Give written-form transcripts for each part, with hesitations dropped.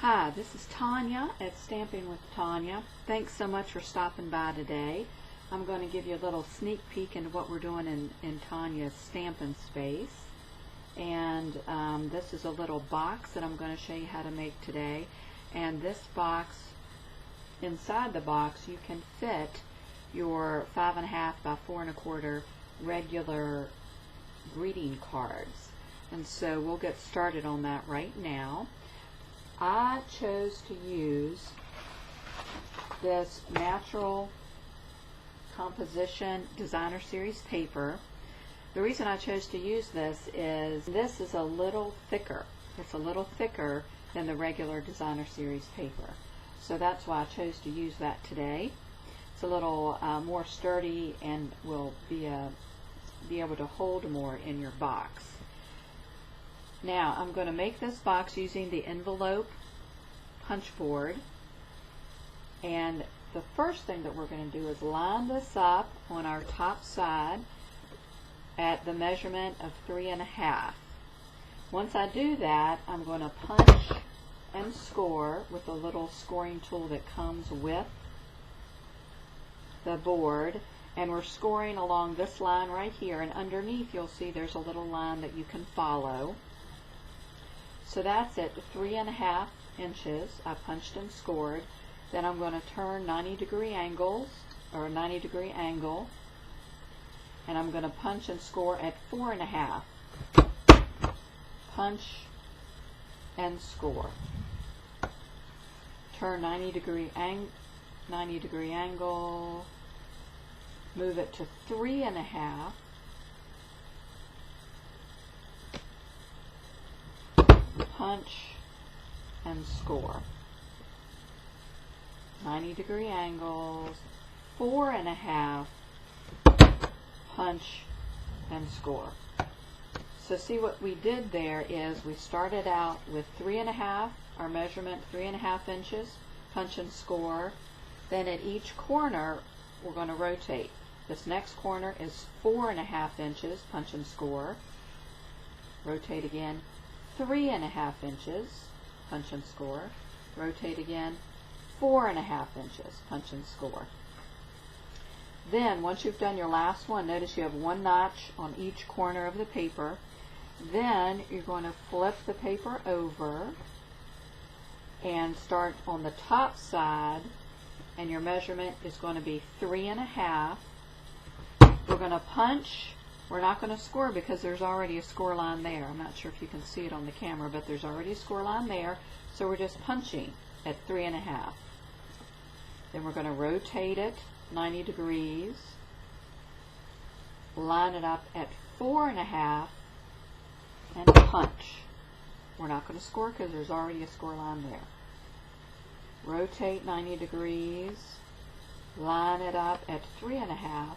Hi, this is Tonja at Stamping with Tonja. Thanks so much for stopping by today. I'm going to give you a little sneak peek into what we're doing in Tonja's stamping space. And this is a little box that I'm going to show you how to make today. And this box, inside the box, you can fit your 5.5 by 4.25 regular greeting cards. And so we'll get started on that right now. I chose to use this natural composition designer series paper. The reason I chose to use this is a little thicker. It's a little thicker than the regular designer series paper. So that's why I chose to use that today. It's a little more sturdy and will be able to hold more in your box. Now I'm going to make this box using the envelope punch board, and the first thing that we're going to do is line this up on our top side at the measurement of 3.5. Once I do that, I'm going to punch and score with a little scoring tool that comes with the board, and we're scoring along this line right here, and underneath you'll see there's a little line that you can follow. So that's at 3.5 inches. I punched and scored. Then I'm going to turn 90-degree angles, or a 90-degree angle, and I'm going to punch and score at 4.5. Punch and score. Turn 90-degree angle, move it to 3.5. Punch and score. 90-degree angles, 4.5, punch and score. So see what we did there is we started out with 3.5, our measurement 3.5 inches, punch and score. Then at each corner we're going to rotate. This next corner is 4.5 inches, punch and score. Rotate again. 3.5 inches, punch and score. Rotate again, 4.5 inches, punch and score. Then once you've done your last one, notice you have one notch on each corner of the paper. Then you're going to flip the paper over and start on the top side, and your measurement is going to be 3.5. We're going to punch. We're not going to score because there's already a score line there. I'm not sure if you can see it on the camera, but there's already a score line there. So we're just punching at 3.5. Then we're going to rotate it 90 degrees, line it up at 4.5, and punch. We're not going to score because there's already a score line there. Rotate 90 degrees, line it up at 3.5,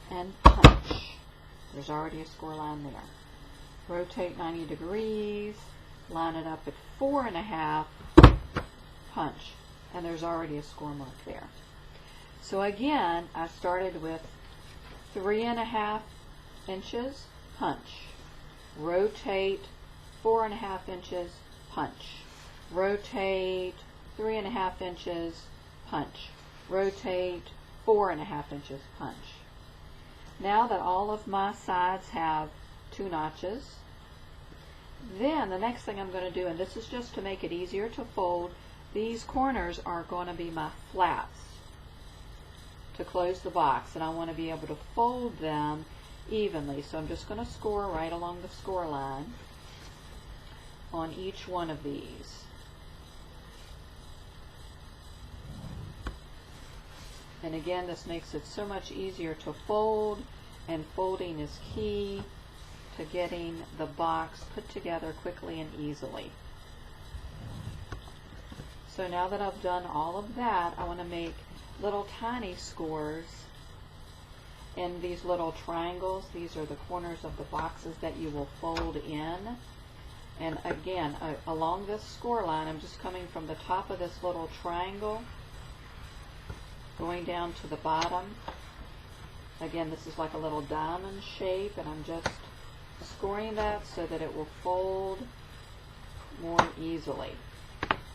and punch. There's already a score line there. Rotate 90 degrees, line it up at 4.5, punch, and there's already a score mark there. So again, I started with 3.5 inches, punch. Rotate 4.5 inches, punch. Rotate 3.5 inches, punch. Rotate 4.5 inches, punch. Now that all of my sides have 2 notches, then the next thing I'm going to do, and this is just to make it easier to fold, these corners are going to be my flaps to close the box, and I want to be able to fold them evenly. So I'm just going to score right along the score line on each one of these. And again, this makes it so much easier to fold, and folding is key to getting the box put together quickly and easily. So now that I've done all of that, I want to make little tiny scores in these little triangles. These are the corners of the boxes that you will fold in. And again, along this score line, I'm just coming from the top of this little triangle, going down to the bottom. Again, this is like a little diamond shape, and I'm just scoring that so that it will fold more easily.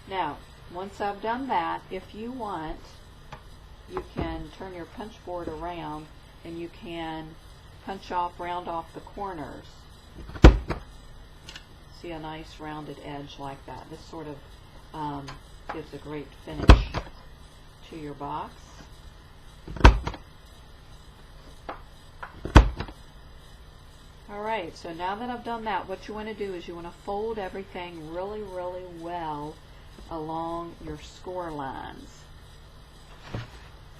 Now, once I've done that, if you want, you can turn your punch board around and you can round off the corners. See a nice rounded edge like that. This sort of gives a great finish to your box. Alright, so now that I've done that, what you want to do is you want to fold everything really, really well along your score lines.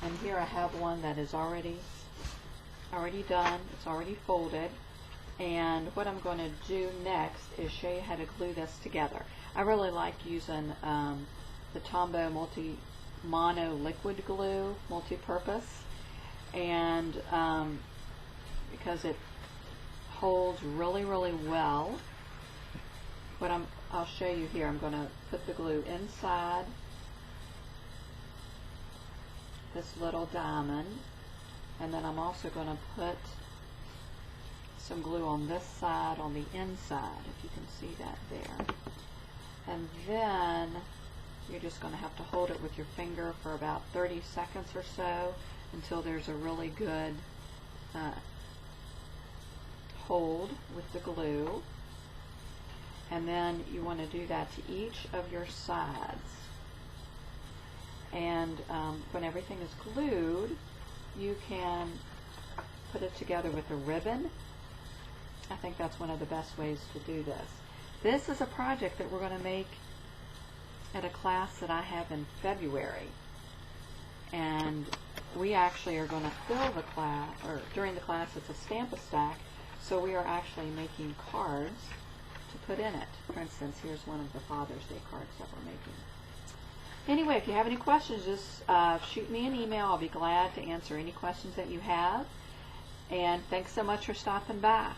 And here I have one that is already done. It's already folded. And what I'm going to do next is show you how to glue this together. I really like using the Tombow Mono Liquid Glue, multi-purpose, and because it holds really, really well. I'll show you here. I'm going to put the glue inside this little diamond, and then I'm also going to put some glue on this side, on the inside, if you can see that there. And then you're just going to have to hold it with your finger for about 30 seconds or so until there's a really good hold with the glue. And then you want to do that to each of your sides. And when everything is glued, you can put it together with a ribbon. I think that's one of the best ways to do this. This is a project that we're going to make at a class that I have in February. And we actually are going to fill the class, or during the class it's a Stamp-A-Stack, so we are actually making cards to put in it. For instance, here's one of the Father's Day cards that we're making. Anyway, if you have any questions, just shoot me an email. I'll be glad to answer any questions that you have. And thanks so much for stopping by.